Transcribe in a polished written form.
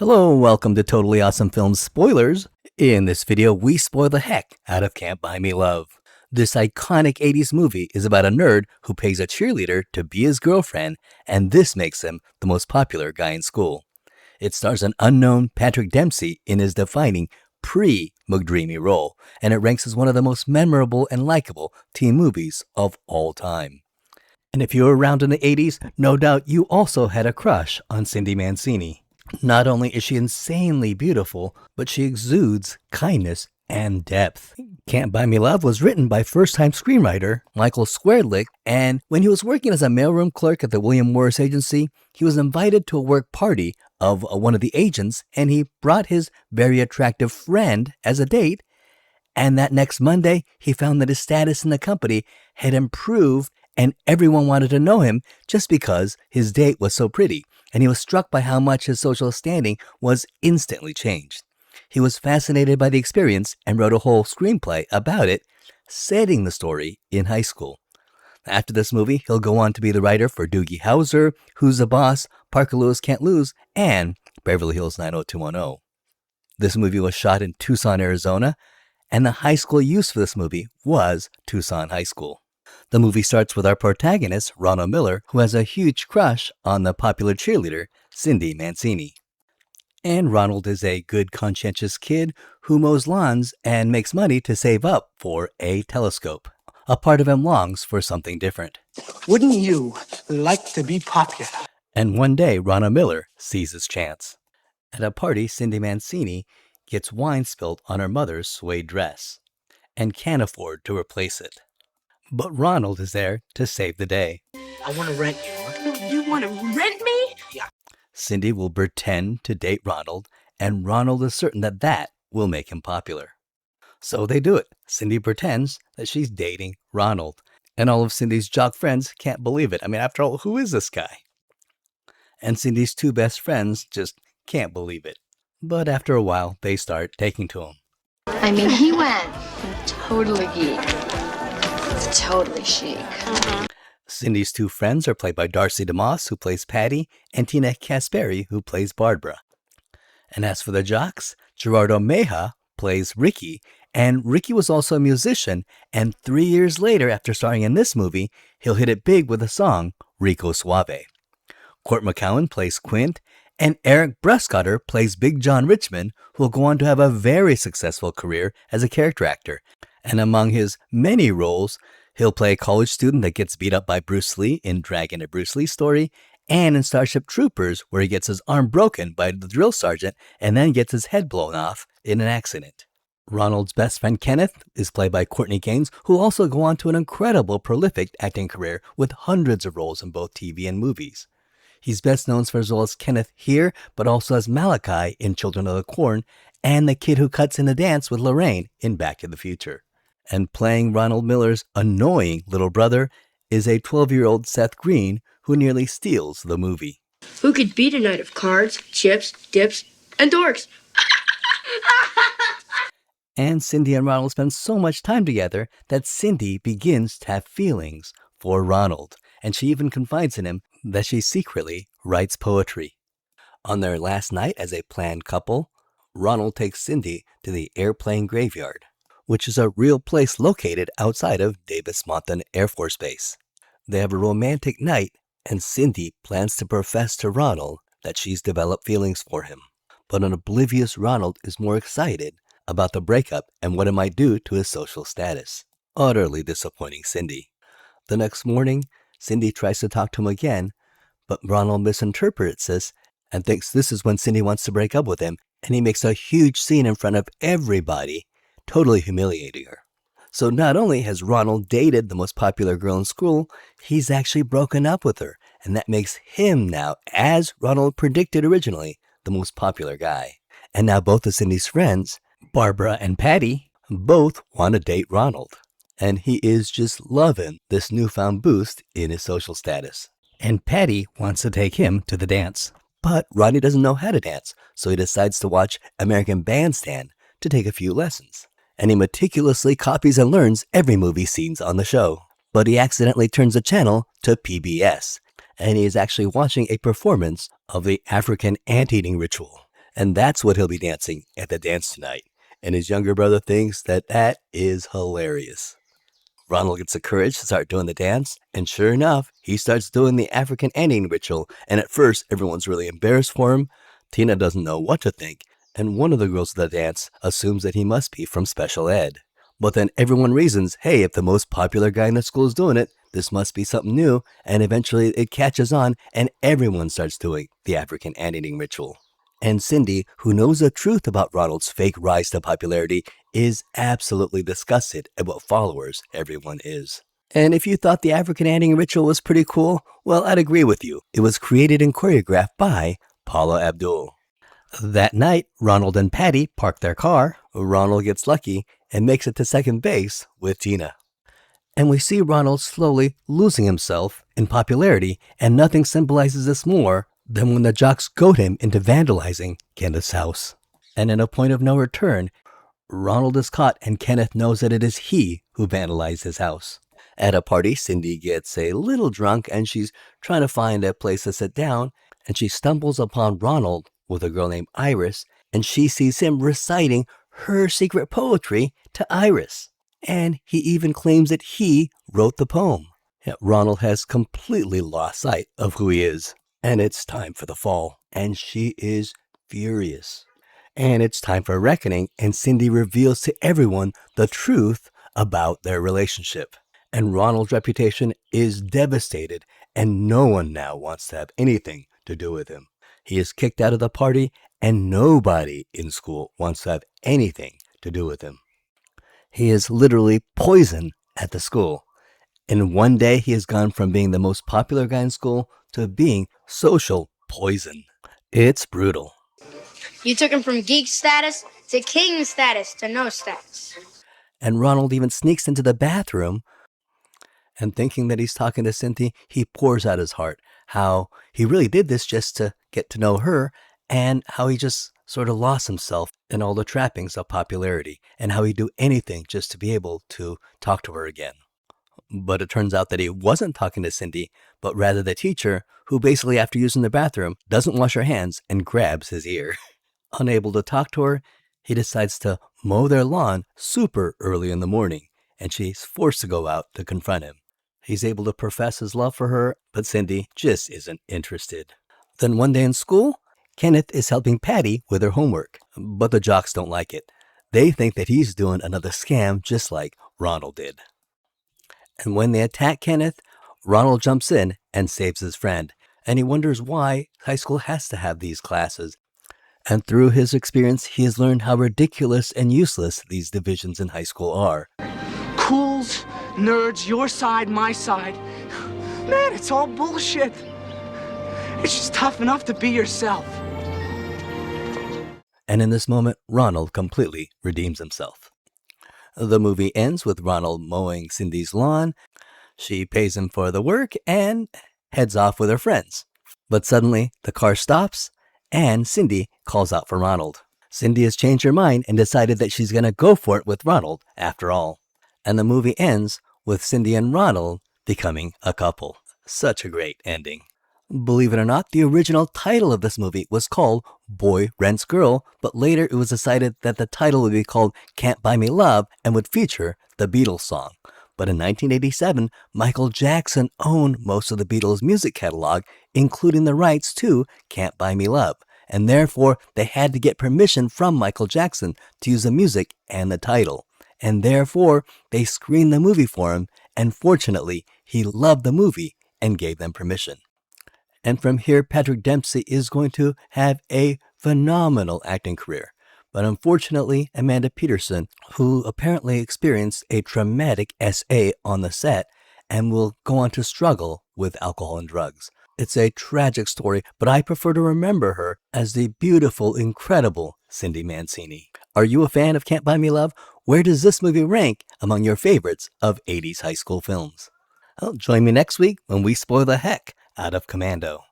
Hello and welcome to Totally Awesome Films Spoilers. In this video, we spoil the heck out of Can't Buy Me Love. This iconic 80s movie is about a nerd who pays a cheerleader to be his girlfriend, and this makes him the most popular guy in school. It stars an unknown Patrick Dempsey in his defining pre-McDreamy role, and it ranks as one of the most memorable and likable teen movies of all time. And if you were around in the 80s, no doubt you also had a crush on Cindy Mancini. Not only is she insanely beautiful, but she exudes kindness and depth. Can't Buy Me Love was written by first-time screenwriter Michael Swerdlick, and when he was working as a mailroom clerk at the William Morris Agency, he was invited to a work party of one of the agents, and he brought his very attractive friend as a date, and that next Monday, he found that his status in the company had improved, and everyone wanted to know him just because his date was so pretty. And he was struck by how much his social standing was instantly changed. He was fascinated by the experience and wrote a whole screenplay about it, setting the story in high school. After this movie, he'll go on to be the writer for Doogie Howser, Who's the Boss, Parker Lewis Can't Lose, and Beverly Hills 90210. This movie was shot in Tucson, Arizona, and the high school used for this movie was Tucson High School. The movie starts with our protagonist, Ronald Miller, who has a huge crush on the popular cheerleader, Cindy Mancini. And Ronald is a good, conscientious kid who mows lawns and makes money to save up for a telescope. A part of him longs for something different. Wouldn't you like to be popular? And one day, Ronald Miller sees his chance. At a party, Cindy Mancini gets wine spilt on her mother's suede dress and can't afford to replace it. But Ronald is there to save the day. I want to rent you. You want to rent me? Yeah. Cindy will pretend to date Ronald, and Ronald is certain that that will make him popular. So they do it. Cindy pretends that she's dating Ronald, and all of Cindy's jock friends can't believe it. I mean, after all, who is this guy? And Cindy's two best friends just can't believe it. But after a while, they start taking to him. I mean, he went totally geek. Totally chic. Cindy's two friends are played by Darcy DeMoss, who plays Patty, and Tina Casperi, who plays Barbara. And as for the jocks, Gerardo Meja plays Ricky, and Ricky was also a musician, and 3 years later, after starring in this movie, he'll hit it big with the song Rico Suave. Court McCowan plays Quint, and Eric Bruscotter plays Big John Richmond, who will go on to have a very successful career as a character actor. And among his many roles, he'll play a college student that gets beat up by Bruce Lee in Dragon: A Bruce Lee Story, and in Starship Troopers, where he gets his arm broken by the drill sergeant and then gets his head blown off in an accident. Ronald's best friend Kenneth is played by Courtney Gaines, who will also go on to an incredible, prolific acting career with hundreds of roles in both TV and movies. He's best known for his role as Kenneth here, but also as Malachi in Children of the Corn, and the kid who cuts in a dance with Lorraine in Back to the Future. And playing Ronald Miller's annoying little brother is a 12-year-old Seth Green who nearly steals the movie. Who could beat a night of cards, chips, dips, and dorks? And Cindy and Ronald spend so much time together that Cindy begins to have feelings for Ronald, and she even confides in him that she secretly writes poetry. On their last night as a planned couple, Ronald takes Cindy to the airplane graveyard, which is a real place located outside of Davis-Monthan Air Force Base. They have a romantic night, and Cindy plans to profess to Ronald that she's developed feelings for him. But an oblivious Ronald is more excited about the breakup and what it might do to his social status, utterly disappointing Cindy. The next morning, Cindy tries to talk to him again, but Ronald misinterprets this and thinks this is when Cindy wants to break up with him, and he makes a huge scene in front of everybody, totally humiliating her. So not only has Ronald dated the most popular girl in school, he's actually broken up with her, and that makes him now, as Ronald predicted originally, the most popular guy. And now both of Cindy's friends, Barbara and Patty, both want to date Ronald. And he is just loving this newfound boost in his social status. And Patty wants to take him to the dance. But Ronnie doesn't know how to dance, so he decides to watch American Bandstand to take a few lessons. And he meticulously copies and learns every movie scenes on the show. But he accidentally turns the channel to PBS, and he is actually watching a performance of the African ant-eating ritual. And that's what he'll be dancing at the dance tonight. And his younger brother thinks that that is hilarious. Ronald gets the courage to start doing the dance, and sure enough, he starts doing the African ending ritual, and at first, everyone's really embarrassed for him. Tina doesn't know what to think, and one of the girls at the dance assumes that he must be from special ed. But then everyone reasons, hey, if the most popular guy in the school is doing it, this must be something new, and eventually it catches on, and everyone starts doing the African ending ritual. And Cindy, who knows the truth about Ronald's fake rise to popularity, is absolutely disgusted at what followers everyone is. And if you thought the African ending ritual was pretty cool, well, I'd agree with you. It was created and choreographed by Paula Abdul. That night, Ronald and Patty park their car. Ronald gets lucky and makes it to second base with Tina. And we see Ronald slowly losing himself in popularity, and nothing symbolizes this more than when the jocks goad him into vandalizing Kenneth's house. And in a point of no return, Ronald is caught and Kenneth knows that it is he who vandalized his house. At a party, Cindy gets a little drunk and she's trying to find a place to sit down, and she stumbles upon Ronald with a girl named Iris, and she sees him reciting her secret poetry to Iris. And he even claims that he wrote the poem. Yet Ronald has completely lost sight of who he is. And it's time for the fall. And she is furious. And it's time for a reckoning, and Cindy reveals to everyone the truth about their relationship. And Ronald's reputation is devastated, and no one now wants to have anything to do with him. He is kicked out of the party, and nobody in school wants to have anything to do with him. He is literally poison at the school. In one day, he has gone from being the most popular guy in school to being social poison. It's brutal. You took him from geek status to king status to no status. And Ronald even sneaks into the bathroom, and thinking that he's talking to Cynthia, he pours out his heart. How he really did this just to get to know her, and how he just sort of lost himself in all the trappings of popularity, and how he'd do anything just to be able to talk to her again. But it turns out that he wasn't talking to Cindy, but rather the teacher, who basically, after using the bathroom, doesn't wash her hands and grabs his ear. Unable to talk to her, he decides to mow their lawn super early in the morning, and she's forced to go out to confront him. He's able to profess his love for her, but Cindy just isn't interested. Then one day in school, Kenneth is helping Patty with her homework, but the jocks don't like it. They think that he's doing another scam just like Ronald did. And when they attack Kenneth, Ronald jumps in and saves his friend, and he wonders why high school has to have these classes. And through his experience, he has learned how ridiculous and useless these divisions in high school are. Cools, nerds, your side, my side. Man, it's all bullshit. It's just tough enough to be yourself. And in this moment, Ronald completely redeems himself. The movie ends with Ronald mowing Cindy's lawn. She pays him for the work and heads off with her friends. But suddenly, the car stops, and Cindy calls out for Ronald. Cindy has changed her mind and decided that she's going to go for it with Ronald after all. And the movie ends with Cindy and Ronald becoming a couple. Such a great ending. Believe it or not, the original title of this movie was called Boy Rents Girl, but later it was decided that the title would be called Can't Buy Me Love and would feature the Beatles song. But in 1987, Michael Jackson owned most of the Beatles' music catalog, including the rights to Can't Buy Me Love, and therefore they had to get permission from Michael Jackson to use the music and the title. And therefore, they screened the movie for him, and fortunately, he loved the movie and gave them permission. And from here, Patrick Dempsey is going to have a phenomenal acting career. But unfortunately, Amanda Peterson, who apparently experienced a traumatic SA on the set and will go on to struggle with alcohol and drugs. It's a tragic story, but I prefer to remember her as the beautiful, incredible Cindy Mancini. Are you a fan of Can't Buy Me Love? Where does this movie rank among your favorites of 80s high school films? Well, join me next week when we spoil the heck out of Commando.